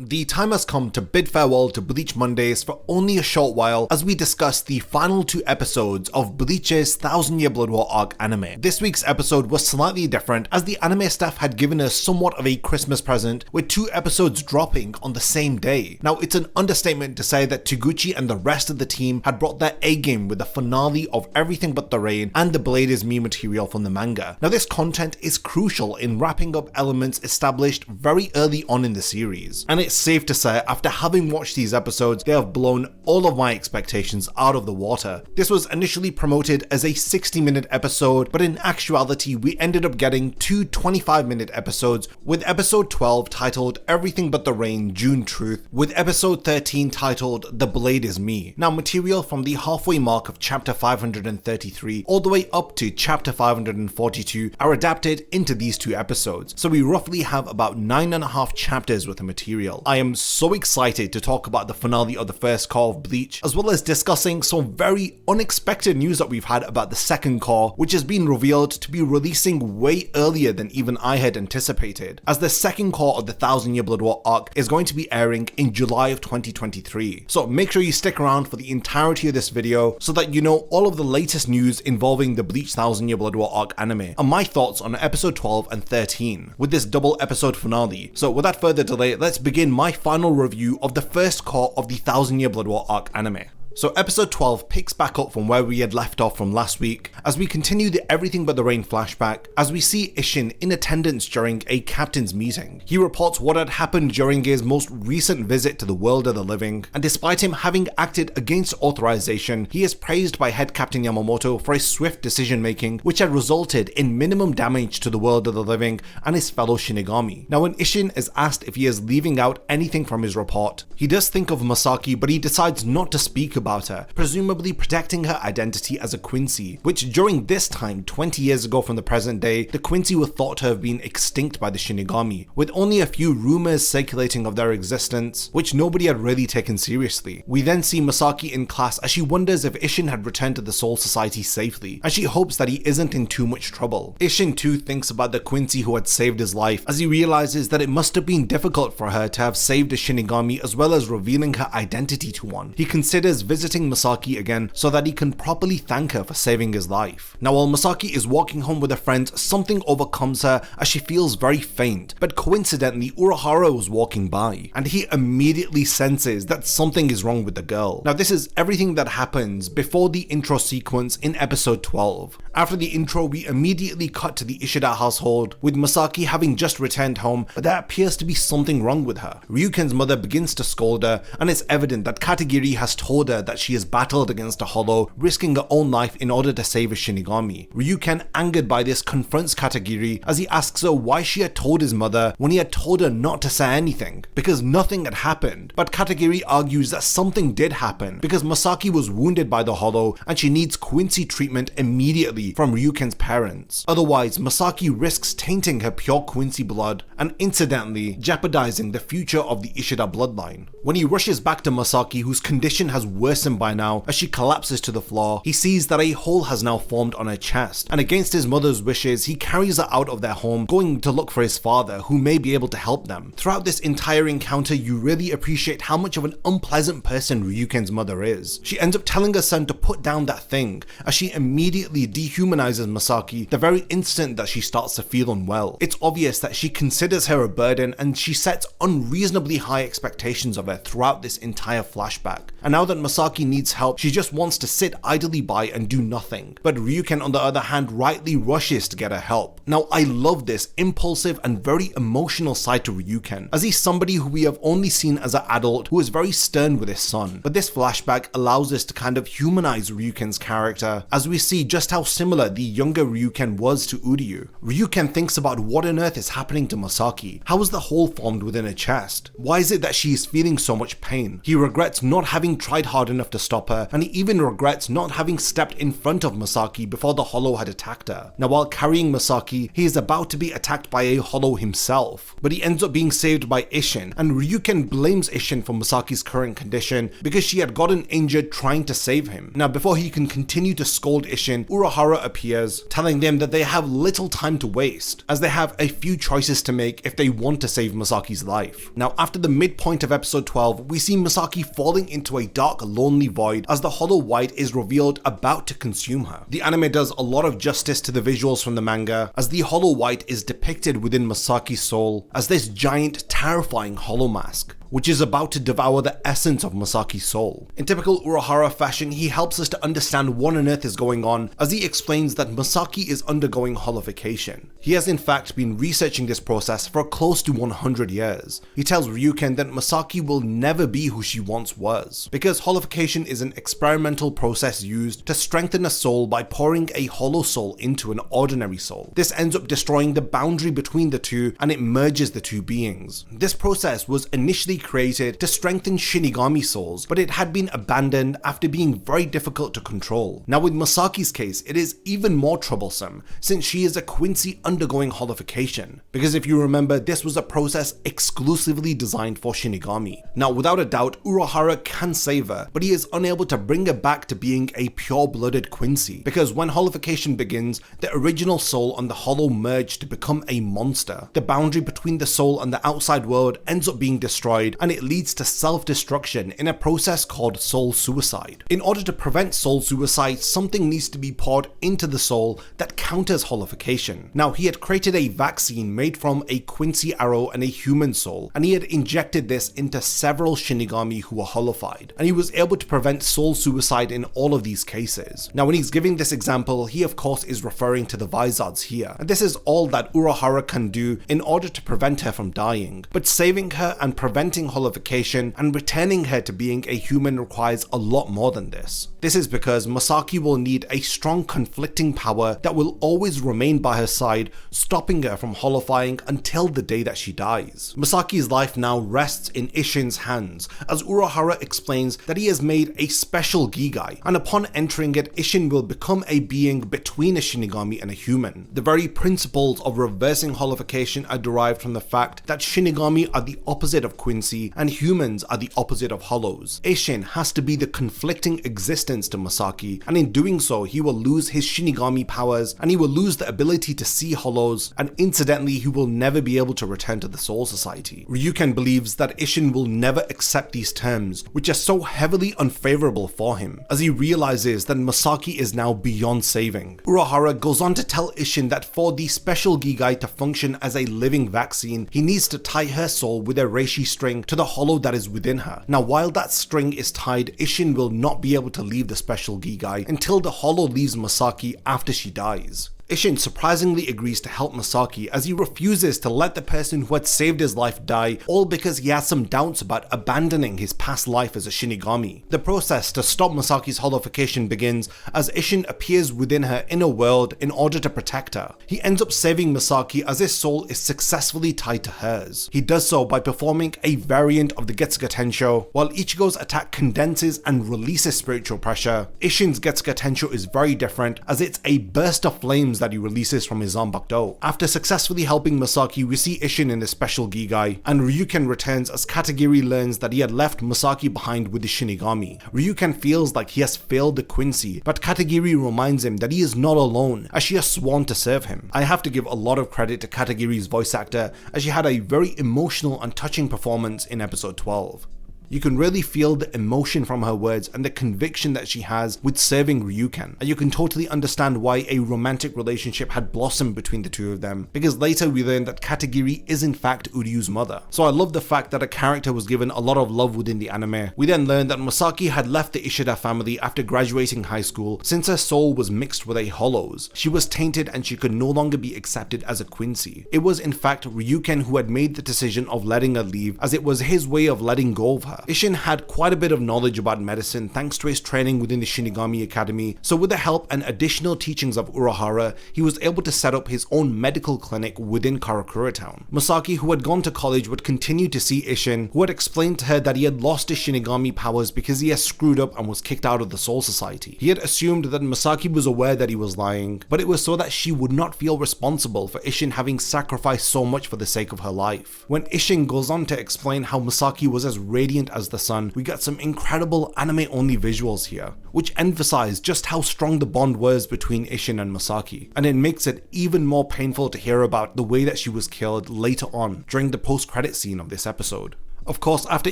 The time has come to bid farewell to Bleach Mondays for only a short while as we discuss the final 2 episodes of Bleach's 1000-Year Blood War arc anime. This week's episode was slightly different as the anime staff had given us somewhat of a Christmas present with 2 episodes dropping on the same day. Now it's an understatement to say that Taguchi and the rest of the team had brought their A game with the finale of Everything But the Rain and the Blade is Me material from the manga. Now this content is crucial in wrapping up elements established very early on in the series, and it's safe to say after having watched these episodes they have blown all of my expectations out of the water. This was initially promoted as a 60-minute episode, but in actuality we ended up getting 2 25-minute episodes, with episode 12 titled Everything But the Rain June Truth, with episode 13 titled The Blade is Me. Now material from the halfway mark of chapter 533 all the way up to chapter 542 are adapted into these 2 episodes, so we roughly have about 9.5 chapters worth of material. I am so excited to talk about the finale of the first core of Bleach, as well as discussing some very unexpected news that we've had about the second core, which has been revealed to be releasing way earlier than even I had anticipated, as the second core of the 1000-Year Blood War arc is going to be airing in July of 2023. So make sure you stick around for the entirety of this video so that you know all of the latest news involving the Bleach 1000-Year Blood War arc anime and my thoughts on episode 12 and 13 with this double episode finale. So without further delay, let's begin my final review of the first core of the 1000-Year Blood War arc anime. So episode 12 picks back up from where we had left off from last week as we continue the Everything But the Rain flashback as we see Isshin in attendance during a captain's meeting. He reports what had happened during his most recent visit to the world of the living, and despite him having acted against authorization, he is praised by head captain Yamamoto for his swift decision making which had resulted in minimum damage to the world of the living and his fellow Shinigami. Now when Isshin is asked if he is leaving out anything from his report, he does think of Masaki, but he decides not to speak about her, presumably protecting her identity as a Quincy, which during this time 20 years ago from the present day, the Quincy were thought to have been extinct by the Shinigami, with only a few rumors circulating of their existence, which nobody had really taken seriously. We then see Masaki in class as she wonders if Isshin had returned to the Soul Society safely, and she hopes that he isn't in too much trouble. Isshin too thinks about the Quincy who had saved his life, as he realizes that it must have been difficult for her to have saved a Shinigami as well as revealing her identity to one. He considers visiting Masaki again so that he can properly thank her for saving his life. Now while Masaki is walking home with her friends, something overcomes her as she feels very faint, but coincidentally Urahara was walking by and he immediately senses that something is wrong with the girl. Now this is everything that happens before the intro sequence in episode 12. After the intro we immediately cut to the Ishida household with Masaki having just returned home, but there appears to be something wrong with her. Ryuken's mother begins to scold her, and it's evident that Katagiri has told her that she has battled against a hollow, risking her own life in order to save a Shinigami. Ryuken, angered by this, confronts Katagiri as he asks her why she had told his mother when he had told her not to say anything, because nothing had happened. But Katagiri argues that something did happen because Masaki was wounded by the hollow and she needs Quincy treatment immediately from Ryuken's parents. Otherwise, Masaki risks tainting her pure Quincy blood and incidentally jeopardizing the future of the Ishida bloodline. When he rushes back to Masaki, whose condition has worsened by now as she collapses to the floor, he sees that a hole has now formed on her chest, and against his mother's wishes he carries her out of their home, going to look for his father who may be able to help them. Throughout this entire encounter you really appreciate how much of an unpleasant person Ryuken's mother is. She ends up telling her son to put down that thing as she immediately dehumanizes Masaki the very instant that she starts to feel unwell. It's obvious that she considers her a burden and she sets unreasonably high expectations of her throughout this entire flashback. And now that Masaki needs help, she just wants to sit idly by and do nothing. But Ryuken on the other hand rightly rushes to get her help. Now I love this impulsive and very emotional side to Ryuken, as he's somebody who we have only seen as an adult who is very stern with his son. But this flashback allows us to kind of humanize Ryuken's character as we see just how similar the younger Ryuken was to Uryu. Ryuken thinks about what on earth is happening to Masaki. How was the hole formed within her chest? Why is it that she is feeling so much pain? He regrets not having tried hard hard enough to stop her, and he even regrets not having stepped in front of Masaki before the Hollow had attacked her. Now while carrying Masaki, he is about to be attacked by a Hollow himself, but he ends up being saved by Isshin, and Ryuken blames Isshin for Masaki's current condition because she had gotten injured trying to save him. Now before he can continue to scold Isshin, Urahara appears, telling them that they have little time to waste, as they have a few choices to make if they want to save Masaki's life. Now after the midpoint of episode 12, we see Masaki falling into a dark, lonely void as the Hollow White is revealed about to consume her. The anime does a lot of justice to the visuals from the manga, as the Hollow White is depicted within Masaki's soul as this giant, terrifying hollow mask, which is about to devour the essence of Masaki's soul. In typical Urahara fashion, he helps us to understand what on earth is going on, as he explains that Masaki is undergoing holification. He has in fact been researching this process for close to 100 years. He tells Ryuken that Masaki will never be who she once was, because holification is an experimental process used to strengthen a soul by pouring a hollow soul into an ordinary soul. This ends up destroying the boundary between the two, and it merges the two beings. This process was initially created to strengthen Shinigami souls, but it had been abandoned after being very difficult to control. Now with Masaki's case, it is even more troublesome, since she is a Quincy undergoing holification, because if you remember, this was a process exclusively designed for Shinigami. Now without a doubt, Urahara can save her, but he is unable to bring her back to being a pure-blooded Quincy, because when holification begins, the original soul and the Hollow merge to become a monster. The boundary between the soul and the outside world ends up being destroyed, and it leads to self-destruction in a process called soul suicide. In order to prevent soul suicide, something needs to be poured into the soul that counters holification. Now he had created a vaccine made from a Quincy arrow and a human soul, and he had injected this into several Shinigami who were holified, and he was able to prevent soul suicide in all of these cases. Now when he's giving this example, he of course is referring to the Vizards here, and this is all that Urahara can do in order to prevent her from dying, but saving her and preventing holification and returning her to being a human requires a lot more than this. This is because Masaki will need a strong conflicting power that will always remain by her side, stopping her from holifying until the day that she dies. Masaki's life now rests in Isshin's hands, as Urahara explains that he has made a special Gigai, and upon entering it, Isshin will become a being between a Shinigami and a human. The very principles of reversing holification are derived from the fact that Shinigami are the opposite of Quincy and humans are the opposite of Hollows. Isshin has to be the conflicting existence to Masaki, and in doing so, he will lose his Shinigami powers and he will lose the ability to see Hollows, and incidentally, he will never be able to return to the Soul Society. Ryuken believes that Isshin will never accept these terms, which are so heavily unfavorable for him, as he realizes that Masaki is now beyond saving. Urahara goes on to tell Isshin that for the special Gigai to function as a living vaccine, he needs to tie her soul with a reishi string to the hollow that is within her. Now while that string is tied, Isshin will not be able to leave the special Gigai until the hollow leaves Masaki after she dies. Isshin surprisingly agrees to help Masaki, as he refuses to let the person who had saved his life die, all because he has some doubts about abandoning his past life as a Shinigami. The process to stop Masaki's holification begins as Isshin appears within her inner world in order to protect her. He ends up saving Masaki as his soul is successfully tied to hers. He does so by performing a variant of the Getsuga Tensho. While Ichigo's attack condenses and releases spiritual pressure, Isshin's Getsuga Tensho is very different, as it's a burst of flames that he releases from his Zanbakudo. After successfully helping Masaki, we see Isshin in the special Gigai, and Ryuken returns as Katagiri learns that he had left Masaki behind with the Shinigami. Ryuken feels like he has failed the Quincy, but Katagiri reminds him that he is not alone, as she has sworn to serve him. I have to give a lot of credit to Katagiri's voice actor, as she had a very emotional and touching performance in episode 12. You can really feel the emotion from her words and the conviction that she has with serving Ryuken, and you can totally understand why a romantic relationship had blossomed between the two of them, because later we learn that Katagiri is in fact Uryu's mother. So I love the fact that a character was given a lot of love within the anime. We then learn that Masaki had left the Ishida family after graduating high school, since her soul was mixed with a Hollow's. She was tainted and she could no longer be accepted as a Quincy. It was in fact Ryuken who had made the decision of letting her leave, as it was his way of letting go of her. her. Isshin had quite a bit of knowledge about medicine thanks to his training within the Shinigami Academy, so with the help and additional teachings of Urahara, he was able to set up his own medical clinic within Karakura Town. Masaki, who had gone to college, would continue to see Isshin, who had explained to her that he had lost his Shinigami powers because he had screwed up and was kicked out of the Soul Society. He had assumed that Masaki was aware that he was lying, but it was so that she would not feel responsible for Isshin having sacrificed so much for the sake of her life. When Isshin goes on to explain how Masaki was as radiant as the sun, we get some incredible anime-only visuals here, which emphasize just how strong the bond was between Isshin and Masaki, and it makes it even more painful to hear about the way that she was killed later on during the post-credit scene of this episode. Of course, after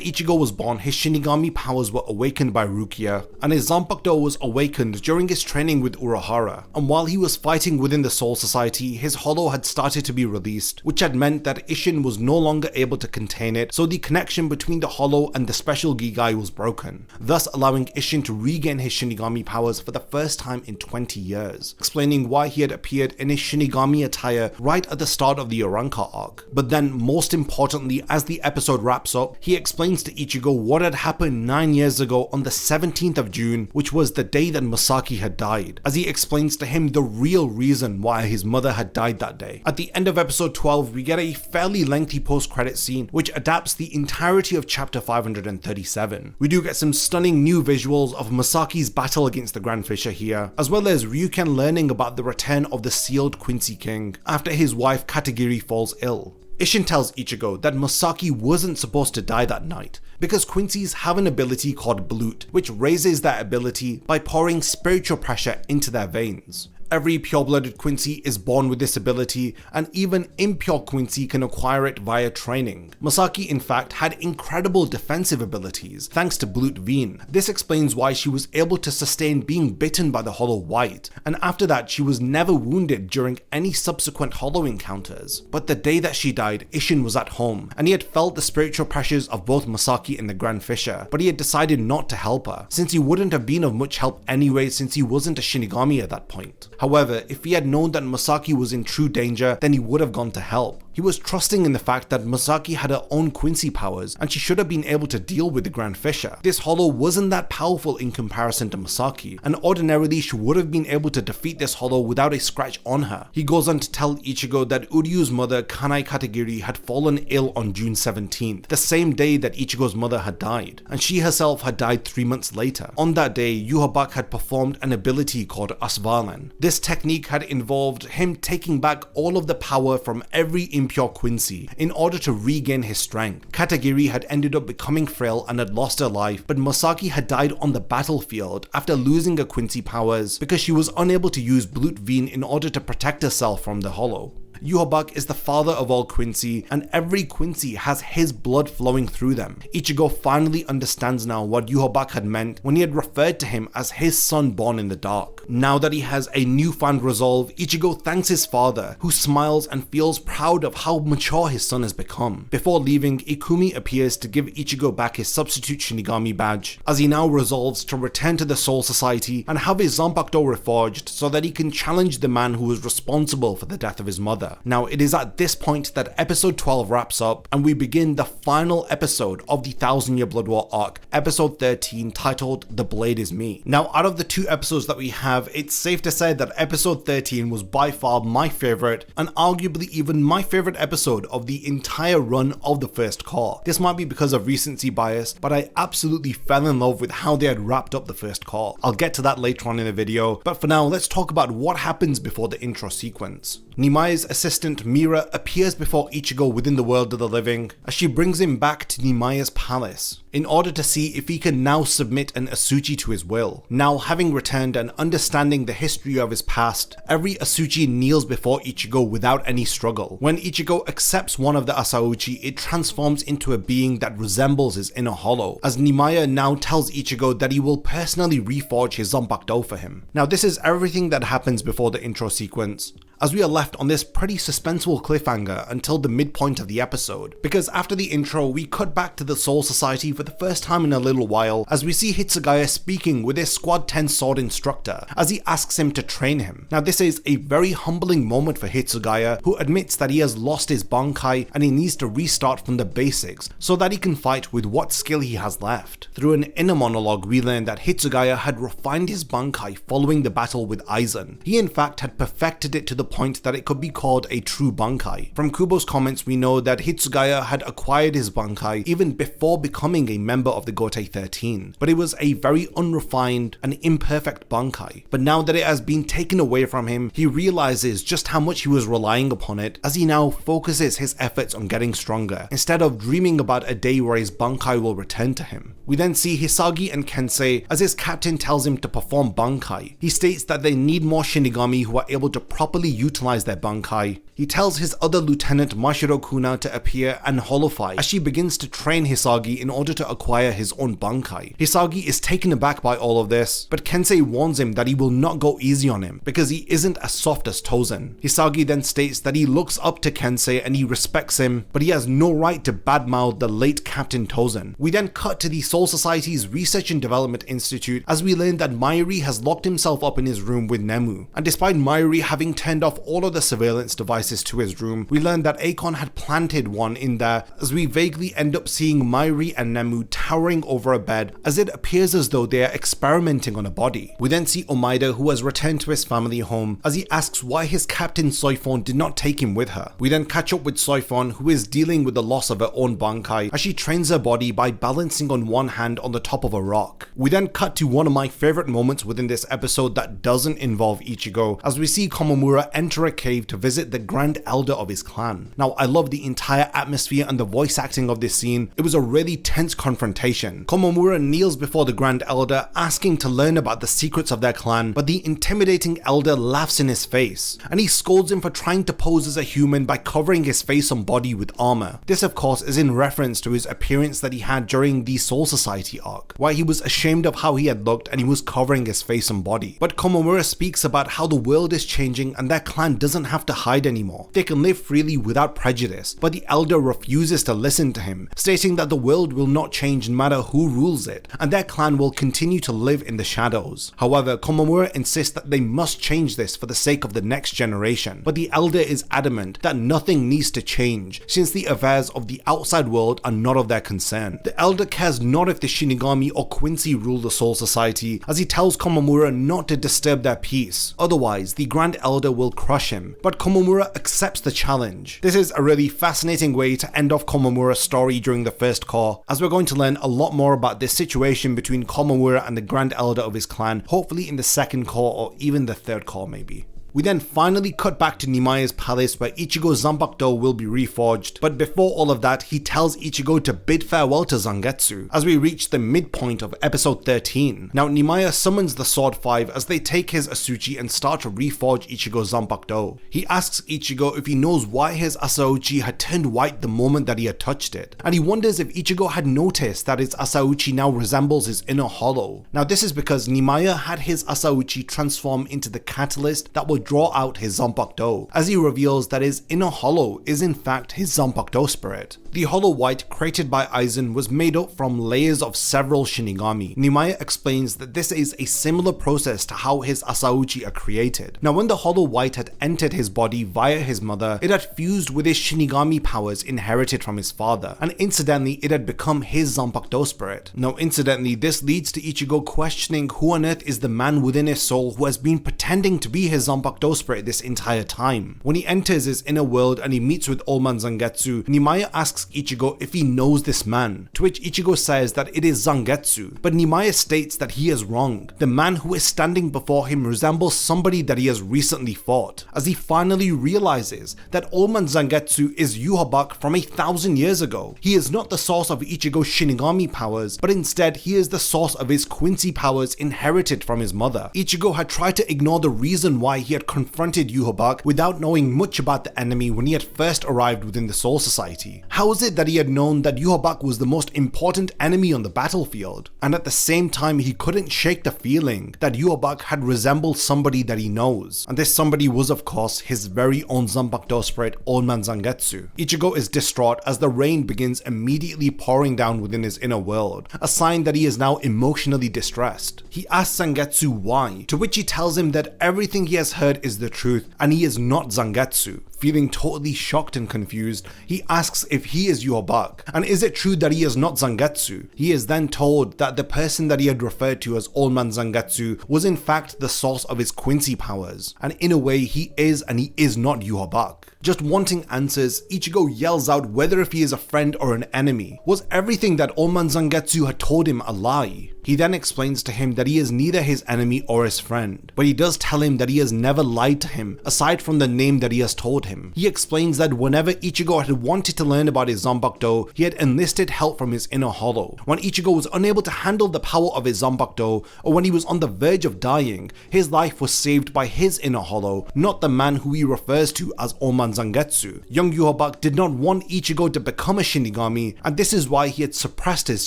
Ichigo was born, his Shinigami powers were awakened by Rukia, and his Zanpakuto was awakened during his training with Urahara, and while he was fighting within the Soul Society, his hollow had started to be released, which had meant that Isshin was no longer able to contain it, so the connection between the hollow and the special Gigai was broken, thus allowing Isshin to regain his Shinigami powers for the first time in 20 years, explaining why he had appeared in his Shinigami attire right at the start of the Oranka arc. But then, most importantly, as the episode wraps up, he explains to Ichigo what had happened 9 years ago on the 17th of June, which was the day that Masaki had died, as he explains to him the real reason why his mother had died that day. At the end of episode 12, we get a fairly lengthy post-credit scene which adapts the entirety of chapter 537. We do get some stunning new visuals of Masaki's battle against the Grand Fisher here, as well as Ryuken learning about the return of the sealed Quincy King after his wife Katagiri falls ill. Isshin tells Ichigo that Masaki wasn't supposed to die that night, because Quincy's have an ability called BLEACH, which raises that ability by pouring spiritual pressure into their veins. Every pure-blooded Quincy is born with this ability, and even impure Quincy can acquire it via training. Masaki, in fact, had incredible defensive abilities thanks to BLEACH Vein. This explains why she was able to sustain being bitten by the Hollow White, and after that she was never wounded during any subsequent Hollow encounters. But the day that she died, Isshin was at home, and he had felt the spiritual pressures of both Masaki and the Grand Fisher, but he had decided not to help her, since he wouldn't have been of much help anyway since he wasn't a Shinigami at that point. However, if he had known that Masaki was in true danger, then he would have gone to help. He was trusting in the fact that Masaki had her own Quincy powers, and she should have been able to deal with the Grand Fisher. This Hollow wasn't that powerful in comparison to Masaki, and ordinarily she would have been able to defeat this Hollow without a scratch on her. He goes on to tell Ichigo that Uryu's mother, Kanai Katagiri, had fallen ill on June 17th, the same day that Ichigo's mother had died, and she herself had died 3 months later. On that day, Yhwach had performed an ability called Asvalen. This technique had involved him taking back all of the power from every impure Quincy in order to regain his strength. Katagiri had ended up becoming frail and had lost her life, but Masaki had died on the battlefield after losing her Quincy powers because she was unable to use BLEACH Vein in order to protect herself from the Hollow. Yhwach is the father of all Quincy, and every Quincy has his blood flowing through them. Ichigo finally understands now what Yhwach had meant when he had referred to him as his son born in the dark. Now that he has a newfound resolve, Ichigo thanks his father, who smiles and feels proud of how mature his son has become. Before leaving, Ikumi appears to give Ichigo back his substitute Shinigami badge, as he now resolves to return to the Soul Society and have his Zanpakuto reforged so that he can challenge the man who was responsible for the death of his mother. Now, it is at this point that episode 12 wraps up, and we begin the final episode of the 1000-Year Blood War arc, episode 13, titled The Blade Is Me. Now, out of the 2 episodes that we have, it's safe to say that episode 13 was by far my favorite, and arguably even my favorite episode of the entire run of the first Cour. This might be because of recency bias, but I absolutely fell in love with how they had wrapped up the first Cour. I'll get to that later on in the video, but for now, let's talk about what happens before the intro sequence. Nimaya's assistant Mira appears before Ichigo within the world of the living as she brings him back to Nimaya's palace in order to see if he can now submit an Asuchi to his will. Now, having returned and understanding the history of his past, every Asuchi kneels before Ichigo without any struggle. When Ichigo accepts one of the Asauchi, it transforms into a being that resembles his inner hollow, as Nimaya now tells Ichigo that he will personally reforge his Zanpakuto for him. Now, this is everything that happens before the intro sequence. as we are left on this pretty suspenseful cliffhanger until the midpoint of the episode, because after the intro we cut back to the Soul Society for the first time in a little while as we see Hitsugaya speaking with his Squad 10 sword instructor as he asks him to train him. Now this is a very humbling moment for Hitsugaya, who admits that he has lost his Bankai and he needs to restart from the basics so that he can fight with what skill he has left. Through an inner monologue we learn that Hitsugaya had refined his Bankai following the battle with Aizen. He in fact had perfected it to the point that it could be called a true Bankai. From Kubo's comments we know that Hitsugaya had acquired his Bankai even before becoming a member of the Gotei 13, but it was a very unrefined and imperfect Bankai. But now that it has been taken away from him, he realizes just how much he was relying upon it, as he now focuses his efforts on getting stronger, instead of dreaming about a day where his Bankai will return to him. We then see Hisagi and Kensei as his captain tells him to perform Bankai. He states that they need more Shinigami who are able to properly utilize their Bankai. He tells his other lieutenant Mashiro Kuna to appear and holofy as she begins to train Hisagi in order to acquire his own Bankai. Hisagi is taken aback by all of this, but Kensei warns him that he will not go easy on him because he isn't as soft as Tozen. Hisagi then states that he looks up to Kensei and he respects him, but he has no right to badmouth the late Captain Tozen. We then cut to the Soul Society's Research and Development Institute as we learn that Mayuri has locked himself up in his room with Nemu, and despite Mayuri having turned off all of the surveillance devices to his room, we learn that Akon had planted one in there, as we vaguely end up seeing Mayuri and Nemu towering over a bed as it appears as though they are experimenting on a body. We then see Omaida, who has returned to his family home, as he asks why his captain Soifon did not take him with her. We then catch up with Soifon, who is dealing with the loss of her own Bankai as she trains her body by balancing on one hand on the top of a rock. We then cut to one of my favorite moments within this episode that doesn't involve Ichigo, as we see Komamura enter a cave to visit the Grand Elder of his clan. Now I love the entire atmosphere and the voice acting of this scene. It was a really tense confrontation. Komamura kneels before the Grand Elder asking to learn about the secrets of their clan, but the intimidating elder laughs in his face and he scolds him for trying to pose as a human by covering his face and body with armor. This of course is in reference to his appearance that he had during the Soul Society arc, where he was ashamed of how he had looked and he was covering his face and body. But Komamura speaks about how the world is changing and their clan doesn't have to hide anymore. They can live freely without prejudice, but the elder refuses to listen to him, stating that the world will not change no matter who rules it, and their clan will continue to live in the shadows. However, Komamura insists that they must change this for the sake of the next generation, but the elder is adamant that nothing needs to change, since the affairs of the outside world are not of their concern. The elder cares not if the Shinigami or Quincy rule the Soul Society, as he tells Komamura not to disturb their peace, otherwise the Grand Elder will crush him, but Komamura accepts the challenge. This is a really fascinating way to end off Komamura's story during the first core, as we're going to learn a lot more about this situation between Komamura and the Grand Elder of his clan, hopefully in the second core or even the third core maybe. We then finally cut back to Nimaya's palace where Ichigo's Zanpakuto will be reforged, but before all of that he tells Ichigo to bid farewell to Zangetsu as we reach the midpoint of episode 13. Now Nimaya summons the Sword 5 as they take his Asuchi and start to reforge Ichigo's Zanpakuto. He asks Ichigo if he knows why his Asauchi had turned white the moment that he had touched it, and he wonders if Ichigo had noticed that his Asauchi now resembles his inner hollow. Now this is because Nimaya had his Asauchi transform into the catalyst that will draw out his Zanpakuto, as he reveals that his inner hollow is in fact his Zanpakuto spirit. The hollow white created by Aizen was made up from layers of several Shinigami. Nimaya explains that this is a similar process to how his Asauchi are created. Now when the hollow white had entered his body via his mother, it had fused with his Shinigami powers inherited from his father, and incidentally it had become his Zanpakuto spirit. Now incidentally this leads to Ichigo questioning who on earth is the man within his soul who has been pretending to be his Zanpakuto spirit this entire time. When he enters his inner world and he meets with Old Man Zangetsu, Nimaya asks Ichigo if he knows this man, to which Ichigo says that it is Zangetsu, but Nimaya states that he is wrong. The man who is standing before him resembles somebody that he has recently fought, as he finally realizes that Old Man Zangetsu is Yhwach from 1,000 years ago. He is not the source of Ichigo's Shinigami powers, but instead he is the source of his Quincy powers inherited from his mother. Ichigo had tried to ignore the reason why he had confronted Yhwach without knowing much about the enemy when he had first arrived within the Soul Society? How is it that he had known that Yhwach was the most important enemy on the battlefield, and at the same time he couldn't shake the feeling that Yhwach had resembled somebody that he knows? And this somebody was of course his very own Zanpakuto spirit, Old Man Zangetsu. Ichigo is distraught as the rain begins immediately pouring down within his inner world, a sign that he is now emotionally distressed. He asks Zangetsu why, to which he tells him that everything he has heard is the truth and he is not Zangetsu. Feeling totally shocked and confused, he asks if he is Yhwach, and is it true that he is not Zangetsu? He is then told that the person that he had referred to as Old Man Zangetsu was in fact the source of his Quincy powers, and in a way he is and he is not Yhwach. Just wanting answers, Ichigo yells out whether if he is a friend or an enemy. Was everything that Old Man Zangetsu had told him a lie? He then explains to him that he is neither his enemy or his friend, but he does tell him that he has never lied to him aside from the name that he has told him. He explains that whenever Ichigo had wanted to learn about his Zanpakuto, he had enlisted help from his inner hollow. When Ichigo was unable to handle the power of his Zanpakuto, or when he was on the verge of dying, his life was saved by his inner hollow, not the man who he refers to as Old Man Zangetsu. Young Yhwach did not want Ichigo to become a Shinigami, and this is why he had suppressed his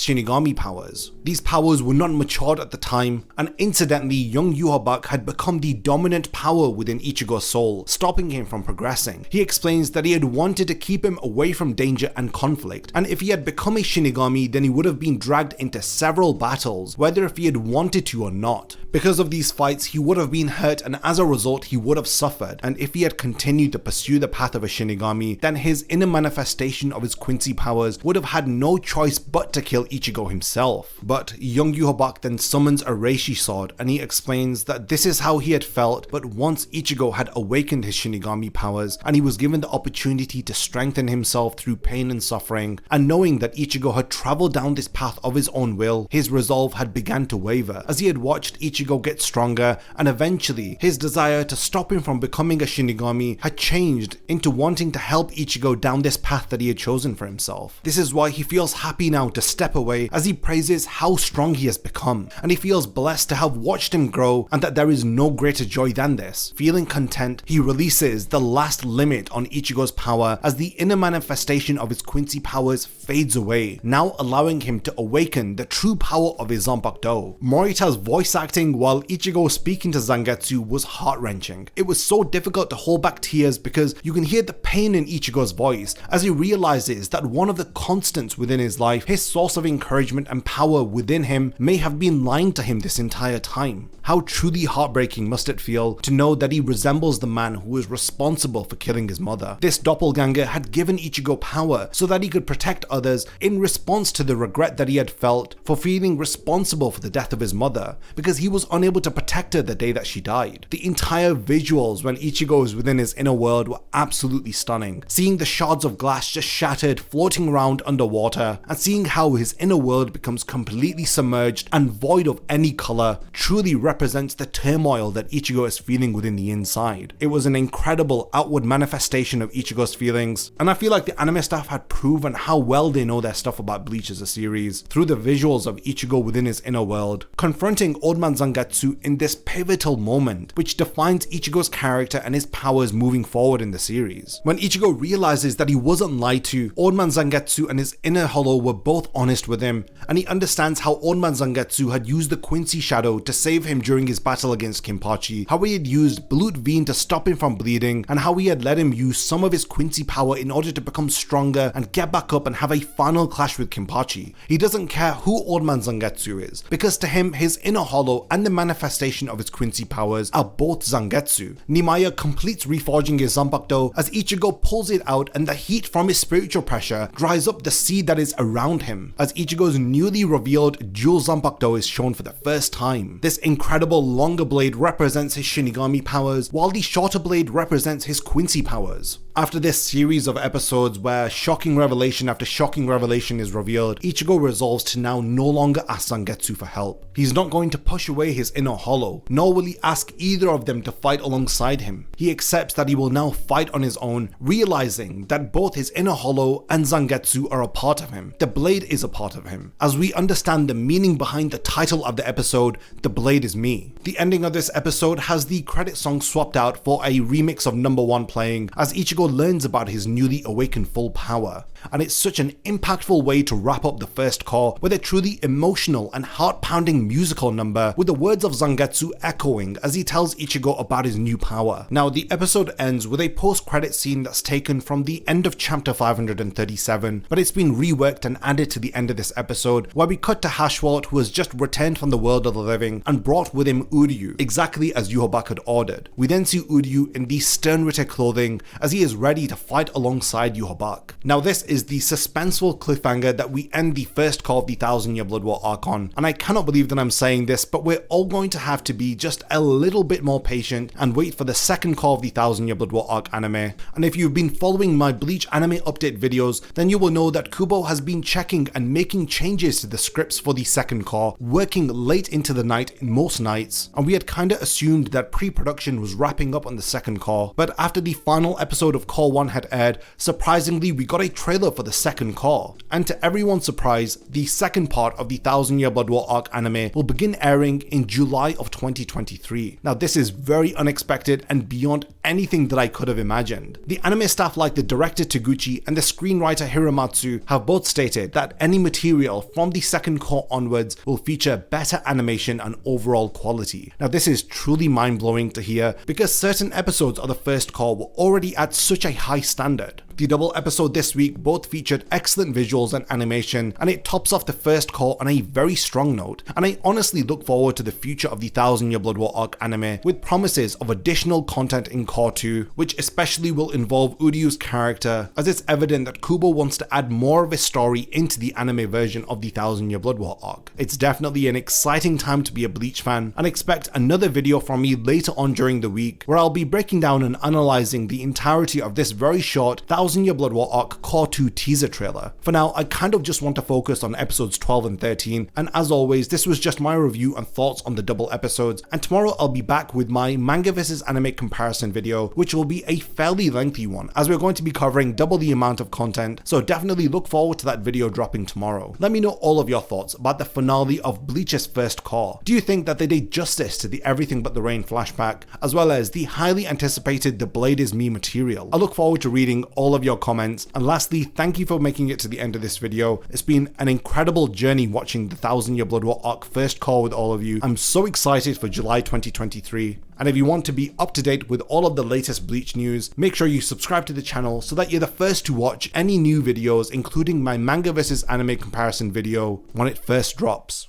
Shinigami powers. These powers were not matured at the time, and incidentally, young Yhwach had become the dominant power within Ichigo's soul, stopping him from progressing. He explains that he had wanted to keep him away from danger and conflict, and if he had become a Shinigami, then he would have been dragged into several battles, whether if he had wanted to or not. Because of these fights, he would have been hurt, and as a result, he would have suffered, and if he had continued to pursue the path of a Shinigami, then his inner manifestation of his Quincy powers would have had no choice but to kill Ichigo himself. But young Yhwach then summons a Reishi sword, and he explains that this is how he had felt, but once Ichigo had awakened his Shinigami powers, and he was given the opportunity to strengthen himself through pain and suffering, and knowing that Ichigo had traveled down this path of his own will, his resolve had begun to waver, as he had watched Ichigo get stronger, and eventually, his desire to stop him from becoming a Shinigami had changed into wanting to help Ichigo down this path that he had chosen for himself. This is why he feels happy now to step away, as he praises how strong he has become, and he feels blessed to have watched him grow, and that there is no greater joy than this. Feeling content, he releases the last limit on Ichigo's power as the inner manifestation of his Quincy powers fades away, now allowing him to awaken the true power of his Zanpakuto. Morita's voice acting while Ichigo was speaking to Zangetsu was heart-wrenching. It was so difficult to hold back tears because you can hear the pain in Ichigo's voice as he realizes that one of the constants within his life, his source of encouragement and power within him, may have been lying to him this entire time. How truly heartbreaking must it feel to know that he resembles the man who was responsible for killing his mother. This doppelganger had given Ichigo power so that he could protect others in response to the regret that he had felt for feeling responsible for the death of his mother, because he was unable to protect her the day that she died. The entire visuals when Ichigo was within his inner world were absolutely stunning. Seeing the shards of glass just shattered, floating around underwater, and seeing how his inner world becomes completely submerged and void of any color truly represents the turmoil that Ichigo is feeling within the inside. It was an incredible outward manifestation of Ichigo's feelings, and I feel like the anime staff had proven how well they know their stuff about Bleach as a series through the visuals of Ichigo within his inner world, confronting Old Man Zangetsu in this pivotal moment, which defines Ichigo's character and his powers moving forward in the series. When Ichigo realizes that he wasn't lied to, Old Man Zangetsu and his inner hollow were both honest with him, and he understands how Old Man Zangetsu had used the Quincy shadow to save him during his battle against Kinpachi, how he had used Blut Veen to stop him from bleeding, and how he had let him use some of his Quincy power in order to become stronger and get back up and have a final clash with Kinpachi. He doesn't care who Old Man Zangetsu is, because to him, his inner hollow and the manifestation of his Quincy powers are both Zangetsu. Nimaya completes reforging his Zanpakuto as Ichigo pulls it out, and the heat from his spiritual pressure dries up the seed that is around him, as Ichigo's newly revealed dual Zanpakuto is shown for the first time. This incredible longer blade represents his Shinigami powers, while the shorter blade represents his Quincy powers. After this series of episodes where shocking revelation after shocking revelation is revealed, Ichigo resolves to now no longer ask Zangetsu for help. He's not going to push away his inner hollow, nor will he ask either of them to fight alongside him. He accepts that he will now fight on his own, realizing that both his inner hollow and Zangetsu are a part of him. The blade is a part of him. As we understand the meaning behind the title of the episode, The Blade is Me. The ending of this episode has the credit song swapped out for a remix of Number 1 playing as Ichigo learns about his newly awakened full power. And it's such an impactful way to wrap up the first core with a truly emotional and heart-pounding musical number with the words of Zangetsu echoing as he tells Ichigo about his new power. Now, the episode ends with a post-credit scene that's taken from the end of chapter 537, but it's been reworked and added to the end of this episode, where we cut to Hashwart, who has just returned from the world of the living and brought with him Uryu, exactly as Yhwach had ordered. We then see Uryu in the Sternritter clothing as he is ready to fight alongside Yhwach. Now, this is the suspenseful cliffhanger that we end the first core of the 1000-year Blood War arc on, and I cannot believe that I'm saying this, but we're all going to have to be just a little bit more patient and wait for the second core of the 1000-year Blood War arc anime. And if you've been following my Bleach anime update videos, then you will know that Kubo has been checking and making changes to the scripts for the second core, working late into the night in most nights, and we had kinda assumed that pre-production was wrapping up on the second core, but after the final episode of Core 1 had aired, surprisingly we got a trailer for the second core. And to everyone's surprise, the second part of the 1000-year Blood War arc anime will begin airing in July of 2023. Now, this is very unexpected and beyond anything that I could have imagined. The anime staff like the director Taguchi and the screenwriter Hiramatsu have both stated that any material from the second core onwards will feature better animation and overall quality. Now, this is truly mind-blowing to hear because certain episodes of the first core were already at such a high standard. The double episode this week both featured excellent visuals and animation, and it tops off the first core on a very strong note, and I honestly look forward to the future of the 1000-year Blood War arc anime with promises of additional content in Core 2, which especially will involve Uryu's character, as it's evident that Kubo wants to add more of his story into the anime version of the 1000-year Blood War arc. It's definitely an exciting time to be a Bleach fan, and expect another video from me later on during the week where I'll be breaking down and analysing the entirety of this very short 1000-year Blood War arc Core 2 teaser trailer. For now, I kind of just want to focus on episodes 12 and 13, and as always, this was just my review and thoughts on the double episodes, and tomorrow I'll be back with my manga vs anime comparison video, which will be a fairly lengthy one, as we're going to be covering double the amount of content, so definitely look forward to that video dropping tomorrow. Let me know all of your thoughts about the finale of Bleach's first core. Do you think that they did justice to the Everything But the Rain flashback, as well as the highly anticipated The Blade is Me material? I look forward to reading all of your comments, and lastly, thank you for making it to the end of this video. It's been an incredible journey watching the 1000-year Blood War arc first core with all of you. I'm so excited for July 2023. And if you want to be up to date with all of the latest Bleach news, make sure you subscribe to the channel so that you're the first to watch any new videos, including my manga vs anime comparison video when it first drops.